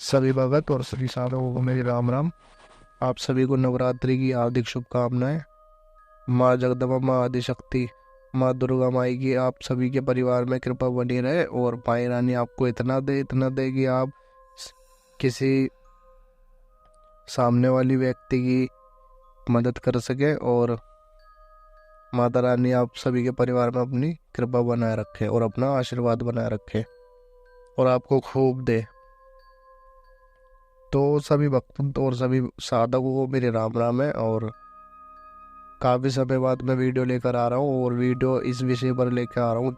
सभी भगत और सभी साधकों को मेरी राम राम। आप सभी को नवरात्रि की हार्दिक शुभकामनाएं। माँ जगदम्बा, माँ आदिशक्ति, माँ दुर्गा माई की आप सभी के परिवार में कृपा बनी रहे और माई रानी आपको इतना दे कि आप किसी सामने वाली व्यक्ति की मदद कर सके, और माता रानी आप सभी के परिवार में अपनी कृपा बनाए रखे और अपना आशीर्वाद बनाए रखे और आपको खूब दे। तो सभी भक्तों और सभी साधकों को मेरे राम राम है। और काफ़ी समय बाद मैं वीडियो लेकर आ रहा हूँ, और वीडियो इस विषय पर लेकर आ रहा हूँ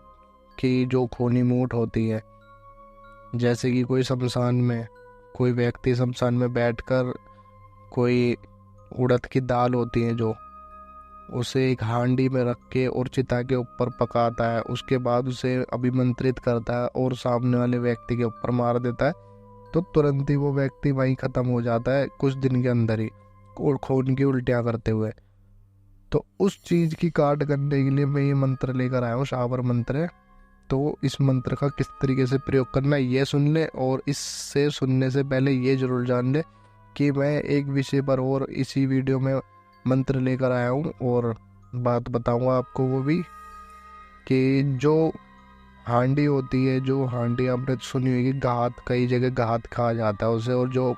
कि जो खूनी मूठ होती है, जैसे कि कोई व्यक्ति शमशान में बैठकर कोई उड़द की दाल होती है जो उसे एक हांडी में रख के और चिता के ऊपर पकाता है, उसके बाद उसे अभिमंत्रित करता है और सामने वाले व्यक्ति के ऊपर मार देता है, तो तुरंत ही वो व्यक्ति वहीं ख़त्म हो जाता है कुछ दिन के अंदर ही, और खून की उल्टियाँ करते हुए। तो उस चीज़ की काट करने के लिए मैं ये मंत्र लेकर आया हूँ, शावर मंत्र है। तो इस मंत्र का किस तरीके से प्रयोग करना है ये सुन ले, और इससे सुनने से पहले ये जरूर जान ले कि मैं एक विषय पर और इसी वीडियो में मंत्र लेकर आया हूँ, और बात बताऊँगा आपको वो भी कि जो हांडी होती है, जो हांडी आपने सुनी होगी घात, कई जगह घात कहा जाता है उसे, और जो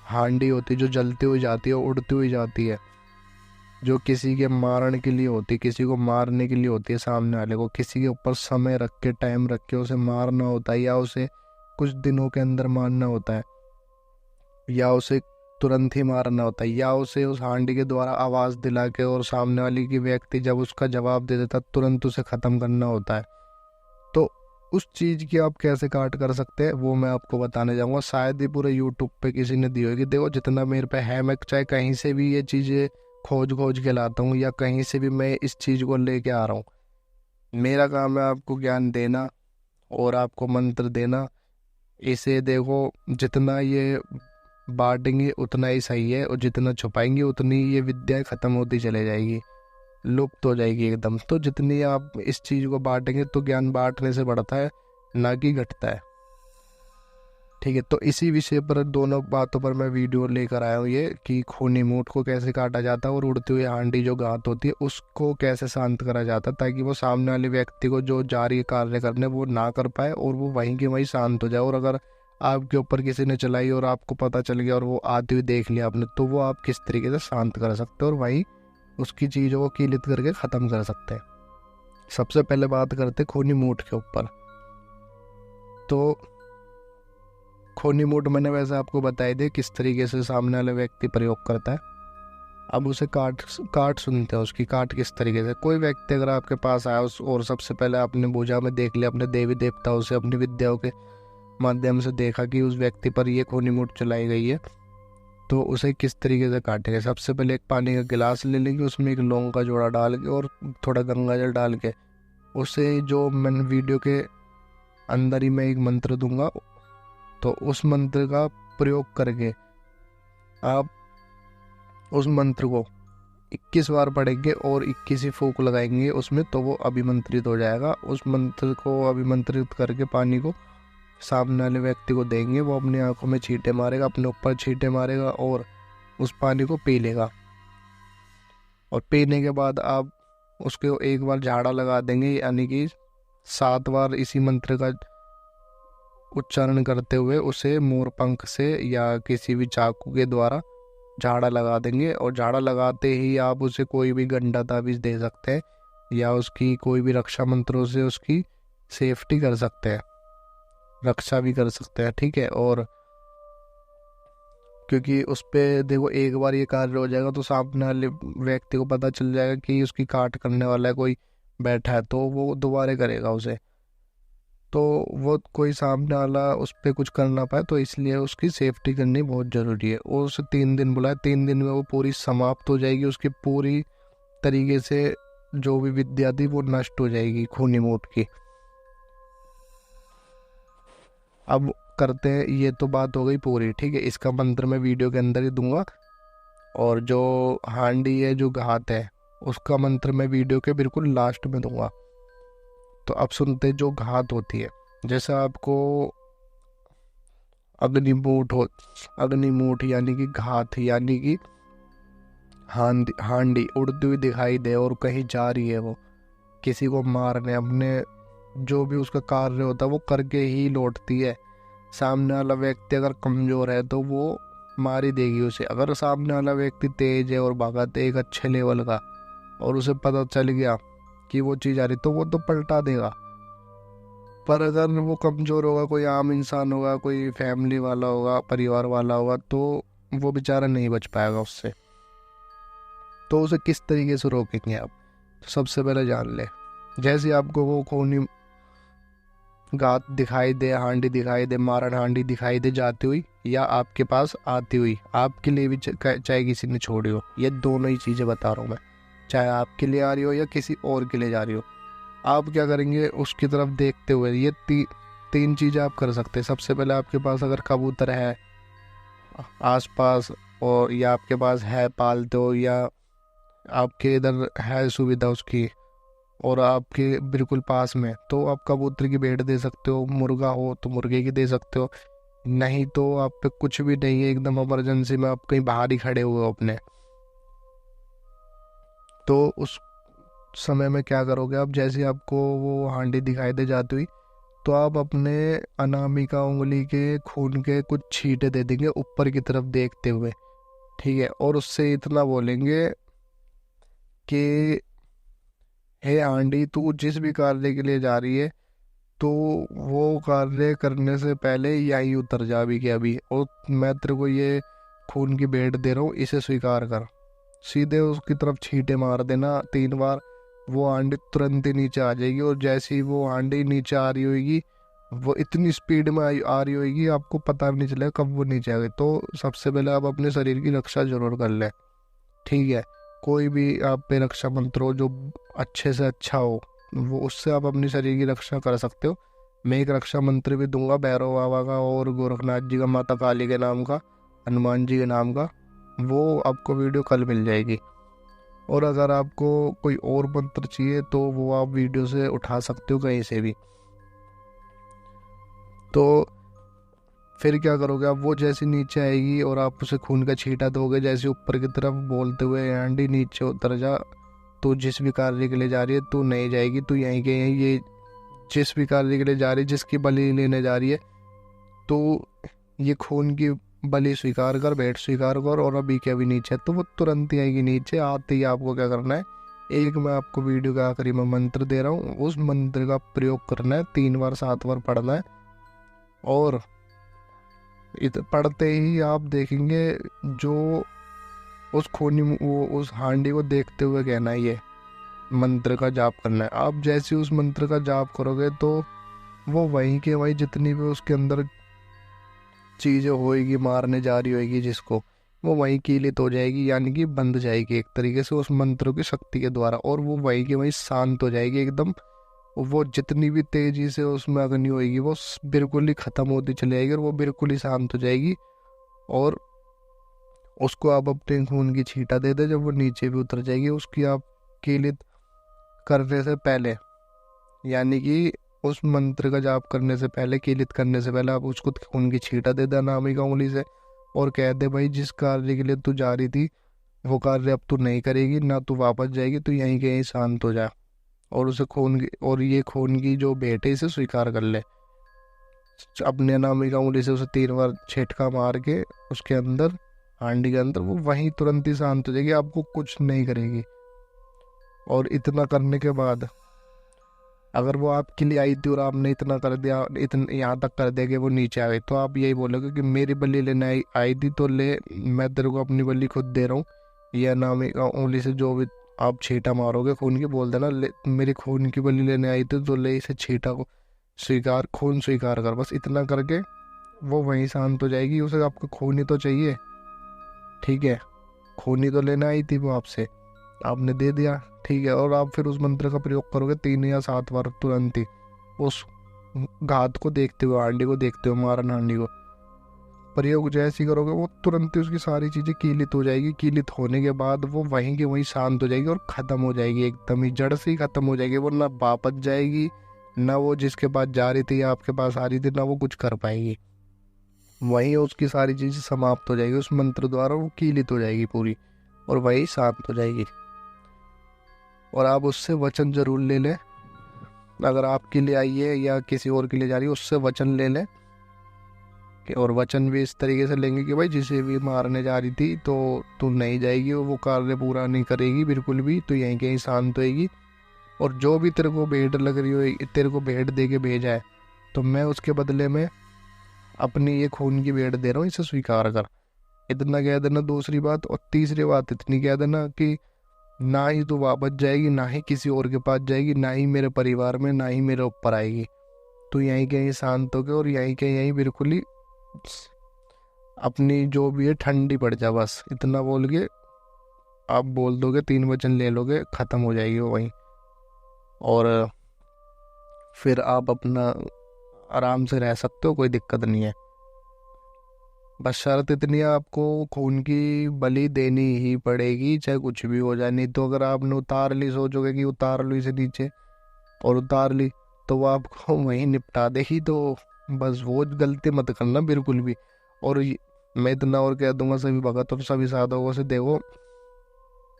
हांडी होती है जो जलती हुई जाती है, उड़ती हुई जाती है, जो किसी के मारने के लिए होती है, किसी को मारने के लिए होती है, सामने वाले को किसी के ऊपर समय रख के, टाइम रख के उसे मारना होता है, या उसे कुछ दिनों के अंदर मारना होता है, या उसे तुरंत ही मारना होता है, या उसे उस हांडी के द्वारा आवाज़ दिला के और सामने वाली की व्यक्ति जब उसका जवाब दे देता तुरंत उसे ख़त्म करना होता है। तो उस चीज़ की आप कैसे काट कर सकते हैं वो मैं आपको बताने जाऊंगा। शायद ही पूरे यूट्यूब पे किसी ने दी होगी। देखो, जितना मेरे पे है, मैं चाहे कहीं से भी ये चीज़ें खोज खोज के लाता हूँ, या कहीं से भी मैं इस चीज़ को लेके आ रहा हूँ। मेरा काम है आपको ज्ञान देना और आपको मंत्र देना। इसे देखो, जितना ये बांटेंगे उतना ही सही है, और जितना छुपाएंगे उतनी ये विद्या खत्म होती चले जाएगी, लुप्त हो जाएगी एकदम। तो जितनी आप इस चीज़ को बांटेंगे तो ज्ञान बांटने से बढ़ता है, ना कि घटता है। ठीक है, तो इसी विषय पर, दोनों बातों पर मैं वीडियो लेकर आया हूँ, ये कि खूनी मूठ को कैसे काटा जाता है और उड़ती हुई हांडी जो घात होती है उसको कैसे शांत करा जाता है, ताकि वो सामने वाले व्यक्ति को जो जारी कार्य करने वो ना कर पाए और वो वहीं के वहीं शांत हो जाए। और अगर आपके ऊपर किसी ने चलाई और आपको पता चल गया और वो आती हुई देख लिया आपने, तो वो आप किस तरीके से शांत कर सकते हो और वहीं उसकी चीज़ों को कीलित करके ख़त्म कर सकते हैं। सबसे पहले बात करते खूनी मूठ के ऊपर। तो खूनी मूठ मैंने वैसे आपको बताई दे किस तरीके से सामने वाला व्यक्ति प्रयोग करता है। अब उसे काट काट सुनते हैं, उसकी काट किस तरीके से। कोई व्यक्ति अगर आपके पास आया और सबसे पहले आपने पूजा में देख लिया, अपने देवी देवताओं से, अपनी विद्याओं के माध्यम से देखा कि उस व्यक्ति पर ये खूनी मूठ चलाई गई है, तो उसे किस तरीके से काटेंगे। सबसे पहले एक पानी का गिलास ले लेंगे, उसमें एक लौंग का जोड़ा डाल के और थोड़ा गंगा जल डाल के उसे, जो मैंने वीडियो के अंदर ही मैं एक मंत्र दूंगा, तो उस मंत्र का प्रयोग करके आप उस मंत्र को 21 बार पढ़ेंगे और 21 ही फूंक लगाएंगे उसमें, तो वो अभिमंत्रित हो जाएगा। उस मंत्र को अभिमंत्रित करके पानी को सामने वाले व्यक्ति को देंगे, वो अपनी आंखों में छींटे मारेगा, अपने ऊपर छींटे मारेगा और उस पानी को पी लेगा। और पीने के बाद आप उसको एक बार झाड़ा लगा देंगे, यानी कि 7 बार इसी मंत्र का उच्चारण करते हुए उसे मोर पंख से या किसी भी चाकू के द्वारा झाड़ा लगा देंगे। और झाड़ा लगाते ही आप उसे कोई भी गंडा ताबीज दे सकते हैं, या उसकी कोई भी रक्षा मंत्रों से उसकी सेफ्टी कर सकते हैं, रक्षा भी कर सकते हैं। ठीक है, और क्योंकि उस पे देखो, एक बार ये कार्य हो जाएगा तो सामने वाले व्यक्ति को पता चल जाएगा कि उसकी काट करने वाला है कोई बैठा है, तो वो दोबारा करेगा उसे, तो वो कोई सामने वाला उस पर कुछ कर ना पाए। तो इसलिए उसकी सेफ्टी करनी बहुत ज़रूरी है। और उसे 3 दिन बुलाए, 3 दिन में वो पूरी समाप्त हो जाएगी, उसकी पूरी तरीके से जो भी विद्या थी वो नष्ट हो जाएगी खूनी मूठ की। अब करते हैं, ये तो बात हो गई पूरी। ठीक है, इसका मंत्र मैं वीडियो के अंदर ही दूंगा, और जो हांडी है, जो घात है, उसका मंत्र मैं वीडियो के बिल्कुल लास्ट में दूंगा। तो अब सुनते, जो घात होती है, जैसे आपको अग्निमूठ हो, अग्निमूठ यानी कि घात, यानी कि हांडी उड़ती हुई दिखाई दे और कहीं जा रही है, वो किसी को मारने, अपने जो भी उसका कार्य होता है वो करके ही लौटती है। सामने वाला व्यक्ति अगर कमजोर है तो वो मार ही देगी उसे। अगर सामने वाला व्यक्ति तेज है और भगत है एक अच्छे लेवल का, और उसे पता चल गया कि वो चीज आ रही, तो वो तो पलटा देगा। पर अगर वो कमजोर होगा, कोई आम इंसान होगा, कोई फैमिली वाला होगा, परिवार वाला होगा, तो वो बेचारा नहीं बच पाएगा उससे। तो उसे किस तरीके से रोकेंगे आप? तो सबसे पहले जान ले, जैसे आपको वो खूनी गात दिखाई दे, हांडी दिखाई दे, मारन हांडी दिखाई दे जाती हुई या आपके पास आती हुई, आपके लिए भी चाहे किसी ने छोड़ी हो, ये दोनों ही चीज़ें बता रहा हूँ मैं, चाहे आपके लिए आ रही हो या किसी और के लिए जा रही हो, आप क्या करेंगे? उसकी तरफ देखते हुए ये तीन चीज़ें आप कर सकते हैं। सबसे पहले आपके पास अगर कबूतर है आसपास, और या आपके पास है पालते हो, या आपके इधर है सुविधा उसकी और आपके बिल्कुल पास में, तो आप कबूतर की भेंट दे सकते हो। मुर्गा हो तो मुर्गे की दे सकते हो। नहीं तो आप पे कुछ भी नहीं है, एकदम इमरजेंसी में आप कहीं बाहर ही खड़े हुए हो अपने, तो उस समय में क्या करोगे आप? जैसे आपको वो हांडी दिखाई दे जाती हुई, तो आप अपने अनामिका उंगली के खून के कुछ छींटे दे देंगे ऊपर की तरफ देखते हुए, ठीक है? और उससे इतना बोलेंगे कि हे आंटी, तू जिस भी कार्य के लिए जा रही है, तो वो कार्य करने से पहले यहीं उतर जा अभी के अभी, और मैं तेरे को ये खून की भेंट दे रहा हूँ, इसे स्वीकार कर। सीधे उसकी तरफ छींटे मार देना 3 बार, वो आंटी तुरंत ही नीचे आ जाएगी। और जैसे ही वो आंटी नीचे आ रही होगी, वो इतनी स्पीड में आ रही होगी आपको पता भी नहीं चलेगा कब वो नीचे आ गई। तो सबसे पहले आप अपने शरीर की रक्षा जरूर कर लें, ठीक है? कोई भी आप पे रक्षा मंत्र हो जो अच्छे से अच्छा हो, वो उससे आप अपनी शरीर की रक्षा कर सकते हो। मैं एक रक्षा मंत्र भी दूंगा भैरव बाबा का और गोरखनाथ जी का, माता काली के नाम का, हनुमान जी के नाम का, वो आपको वीडियो कल मिल जाएगी। और अगर आपको कोई और मंत्र चाहिए तो वो आप वीडियो से उठा सकते हो कहीं से भी। तो फिर क्या करोगे आप? वो जैसे नीचे आएगी और आप उसे खून का छींटा दोगे, जैसे ऊपर की तरफ बोलते हुए, आंटी नीचे उतर जा, तू जिस भी कार्य के लिए जा रही है तू नहीं जाएगी, तू यहीं के यहीं, ये जिस भी कार्य के लिए जा रही है, जिसकी बलि लेने जा रही है, तो ये खून की बलि स्वीकार कर, भेंट स्वीकार कर, और अभी के अभी नीचे। तो वो तुरंत ही आएगी नीचे। आते ही आपको क्या करना है? एक मैं आपको वीडियो के आखिरी में मंत्र दे रहा हूँ, उस मंत्र का प्रयोग करना है, 3 बार 7 बार पढ़ना है, और पढ़ते ही आप देखेंगे जो उस वो उस हांडी को देखते हुए कहना है, ये मंत्र का जाप करना है। आप जैसे उस मंत्र का जाप करोगे तो वो वहीं के वहीं जितनी भी उसके अंदर चीजें होएगी, मारने जा रही होएगी जिसको, वो वहीं कीलित हो जाएगी, यानी कि बंद जाएगी एक तरीके से उस मंत्रों की शक्ति के द्वारा, और वो वहीं के वहीं शांत हो जाएगी एकदम। वो जितनी भी तेजी से उसमें अग्नि होएगी वो बिल्कुल ही खत्म होती चली जाएगी, और वो बिल्कुल ही शांत हो जाएगी। और उसको आप अपने खून की छींटा दे दे, जब वो नीचे भी उतर जाएगी, उसकी आप कीलित करने से पहले, यानी कि उस मंत्र का जाप करने से पहले, कीलित करने से पहले, आप उसको खून की छींटा दे दे अनामिका उंगली से, और कह दे भाई जिस कार्य के लिए तू जा रही थी वो कार्य अब तू नहीं करेगी, ना तू वापस जाएगी, तू यहीं के यहीं शांत हो जा। और उसे खून की, और ये खून की जो भेंट है इसे स्वीकार कर ले। अपने अनामिका उंगली से उसे 3 बार छेटका मार के उसके अंदर, हांडी के अंदर, वो वहीं तुरंत ही शांत हो जाएगी, आपको कुछ नहीं करेगी। और इतना करने के बाद अगर वो आपके लिए आई थी और आपने इतना कर दिया, इतना यहाँ तक कर दिया कि वो नीचे आ गई, तो आप यही बोलोगे कि मेरी बलि लेने आई थी तो ले, मैं तेरे को अपनी बलि खुद दे रहा हूँ। या अनामिका उंगली से जो भी आप छींटा मारोगे खून की, बोल देना मेरी खून की बलि लेने आई थी तो ले इसे छींटा को स्वीकार, खून स्वीकार कर। बस इतना करके वो वहीं शांत हो जाएगी। उसे आपको खून ही तो चाहिए, ठीक है? खून ही तो लेना आई थी वो आपसे, आपने दे दिया, ठीक है? और आप फिर उस मंत्र का प्रयोग करोगे 3 या 7 बार तुरंत ही, उस घात को देखते हुए, हांडी को देखते हुए, मारन हांडी को प्रयोग जैसे ही करोगे, वो तुरंत ही उसकी सारी चीजें कीलित हो जाएगी। कीलित होने के बाद वो वहीं के वहीं शांत हो जाएगी और खत्म हो जाएगी, एकदम ही जड़ से ही खत्म हो जाएगी। वो ना वापस जाएगी, ना वो जिसके पास जा रही थी या आपके पास आ रही थी, ना वो कुछ कर पाएगी। वहीं उसकी सारी चीज़ें समाप्त हो जाएगी, उस मंत्र द्वारा वो कीलित हो जाएगी पूरी, और वही शांत हो जाएगी। और आप उससे वचन जरूर ले लें, अगर आपके लिए आई है या किसी और के लिए जा रही है उससे वचन ले लें और वचन भी इस तरीके से लेंगे कि भाई जिसे भी मारने जा रही थी तो तू नहीं जाएगी, वो कार्य पूरा नहीं करेगी बिल्कुल भी, तो यहीं कहीं शांत होएगी। और जो भी तेरे को भेंट लग रही हो, तेरे को भेंट दे के भेजा है, तो मैं उसके बदले में अपनी ये खून की भेंट दे रहा हूँ, इसे स्वीकार कर। इतना कह देना दूसरी बात। और तीसरी बात इतनी कह देना कि ना ही तू वापस जाएगी, ना ही किसी और के पास जाएगी, ना ही मेरे परिवार में, ना ही मेरे ऊपर आएगी। तो यहीं कहीं शांत होके और यहीं कहीं यहीं बिल्कुल ही अपनी जो भी है ठंडी पड़ जा, बस इतना बोल के आप बोल दोगे, 3 वचन ले लोगे, ख़त्म हो जाएगी वो वहीं। और फिर आप अपना आराम से रह सकते हो, कोई दिक्कत नहीं है। बस शर्त इतनी है, आपको खून की बलि देनी ही पड़ेगी, चाहे कुछ भी हो जाए। नहीं तो अगर आपने उतार ली, सोचोगे कि उतार लो इसे नीचे, और उतार ली तो वो आपको वहीं निपटा देगी। तो बस वो गलती मत करना बिल्कुल भी। और मैं इतना और कह दूंगा सभी भगत और सभी साधकों से, देखो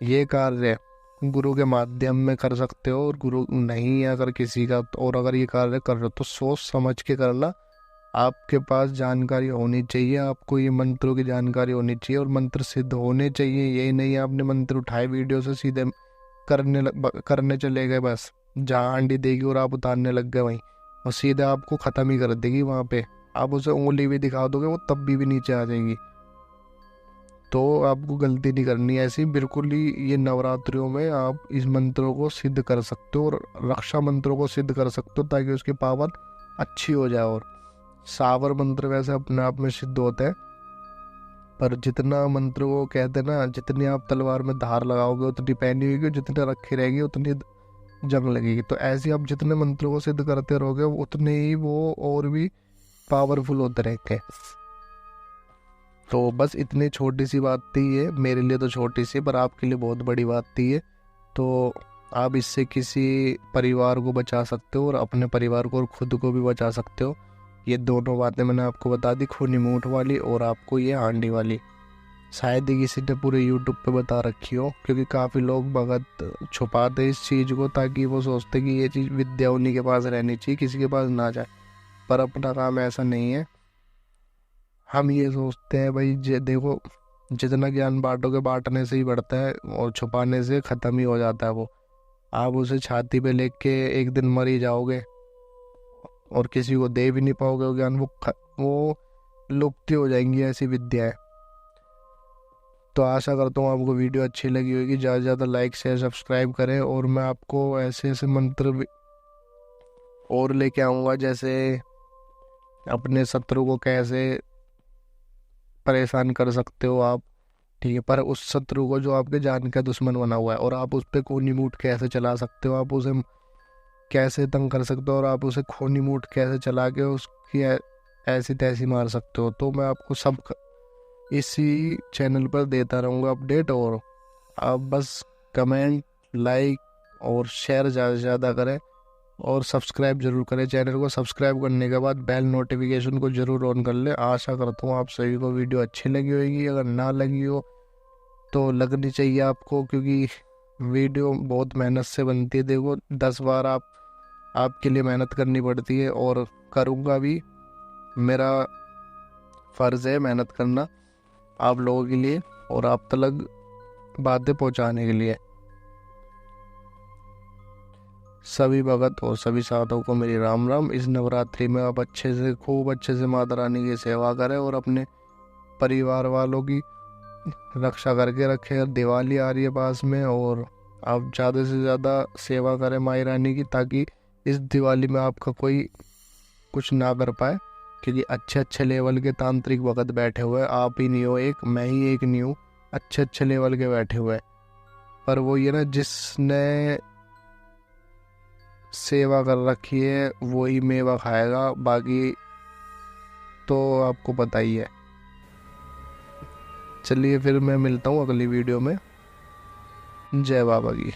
ये कार्य गुरु के माध्यम में कर सकते हो, और गुरु नहीं है अगर किसी का, और अगर ये कार्य कर रहे हो तो सोच समझ के करना। आपके पास जानकारी होनी चाहिए, आपको ये मंत्रों की जानकारी होनी चाहिए, और मंत्र सिद्ध होने चाहिए। यही नहीं आपने मंत्र उठाए वीडियो से सीधे करने चले गए, बस जहाँ हांडी देगी और आप उतारने लग गए वहीं, और सीधे आपको ख़त्म ही कर देगी वहाँ पे। आप उसे उंगली भी दिखा दोगे वो तब भी नीचे आ जाएगी। तो आपको गलती नहीं करनी है ऐसी बिल्कुल ही। ये नवरात्रियों में आप इस मंत्रों को सिद्ध कर सकते हो, और रक्षा मंत्रों को सिद्ध कर सकते हो, ताकि उसकी पावर अच्छी हो जाए। और सावर मंत्र वैसे अपने आप में सिद्ध होते हैं, पर जितना मंत्र वो कहते हैं ना, जितनी आप तलवार में धार लगाओगे उतनी पैनी होगी, जितनी रखी रहेगी उतनी जंग लगेगी। तो ऐसे आप जितने मंत्रों को सिद्ध करते रहोगे उतने ही वो और भी पावरफुल होते रहेंगे। तो बस इतनी छोटी सी बात थी ये, मेरे लिए तो छोटी सी, पर आपके लिए बहुत बड़ी बात थी ये। तो आप इससे किसी परिवार को बचा सकते हो, और अपने परिवार को और खुद को भी बचा सकते हो। ये दोनों बातें मैंने आपको बता दी, खूनी मूठ वाली और आपको ये हांडी वाली। शायद ही किसी ने पूरे यूट्यूब पे बता रखी हो, क्योंकि काफ़ी लोग भगत छुपाते इस चीज़ को, ताकि वो सोचते कि ये चीज़ विद्या उन्हीं के पास रहनी चाहिए, किसी के पास ना जाए। पर अपना काम ऐसा नहीं है। हम ये सोचते हैं भाई देखो, जितना ज्ञान बांटोगे बांटने से ही बढ़ता है, और छुपाने से ख़त्म ही हो जाता है वो। आप उसे छाती पे लेके एक दिन मर ही जाओगे, और किसी को दे भी नहीं पाओगे वो ज्ञान, वो लुप्त हो जाएंगी ऐसी विद्याएं। तो आशा करता हूँ आपको वीडियो अच्छी लगी होगी। ज़्यादा से ज़्यादा लाइक शेयर सब्सक्राइब करें, और मैं आपको ऐसे ऐसे मंत्र और लेके आऊँगा, जैसे अपने शत्रु को कैसे परेशान कर सकते हो आप, ठीक है, पर उस शत्रु को जो आपके जान का दुश्मन बना हुआ है, और आप उस पर खूनी मूठ कैसे चला सकते हो, आप उसे कैसे तंग कर सकते हो, और आप उसे खूनी मूठ कैसे चला के उसकी ऐसी तैसी मार सकते हो। तो मैं आपको सब इसी चैनल पर देता रहूँगा अपडेट। और आप बस कमेंट, लाइक और शेयर ज़्यादा से ज़्यादा करें, और सब्सक्राइब जरूर करें चैनल को। सब्सक्राइब करने के बाद बेल नोटिफिकेशन को जरूर ऑन कर ले। आशा करता हूँ आप सभी को वीडियो अच्छी लगी होगी। अगर ना लगी हो तो लगनी चाहिए आपको, क्योंकि वीडियो बहुत मेहनत से बनती है। देखो 10 बार आपके लिए मेहनत करनी पड़ती है, और करूँगा भी, मेरा फ़र्ज़ है मेहनत करना आप लोगों के लिए, और आप तक बातें पहुँचाने के लिए। सभी भगत और सभी साधुओं को मेरी राम राम। इस नवरात्रि में आप अच्छे से, खूब अच्छे से माता रानी की सेवा करें, और अपने परिवार वालों की रक्षा करके रखें। दिवाली आ रही है पास में, और आप ज़्यादा से ज़्यादा सेवा करें माई रानी की, ताकि इस दिवाली में आपका कोई कुछ ना कर पाए। क्योंकि अच्छे अच्छे लेवल के तांत्रिक भगत बैठे हुए हैं, आप ही नहीं हो एक, मैं ही एक नहीं हूँ, अच्छे अच्छे लेवल के बैठे हुए हैं। पर वो ये ना, जिसने सेवा कर रखी है वही मेवा खाएगा, बाकी तो आपको पता ही है। चलिए फिर मैं मिलता हूँ अगली वीडियो में। जय बाबा की।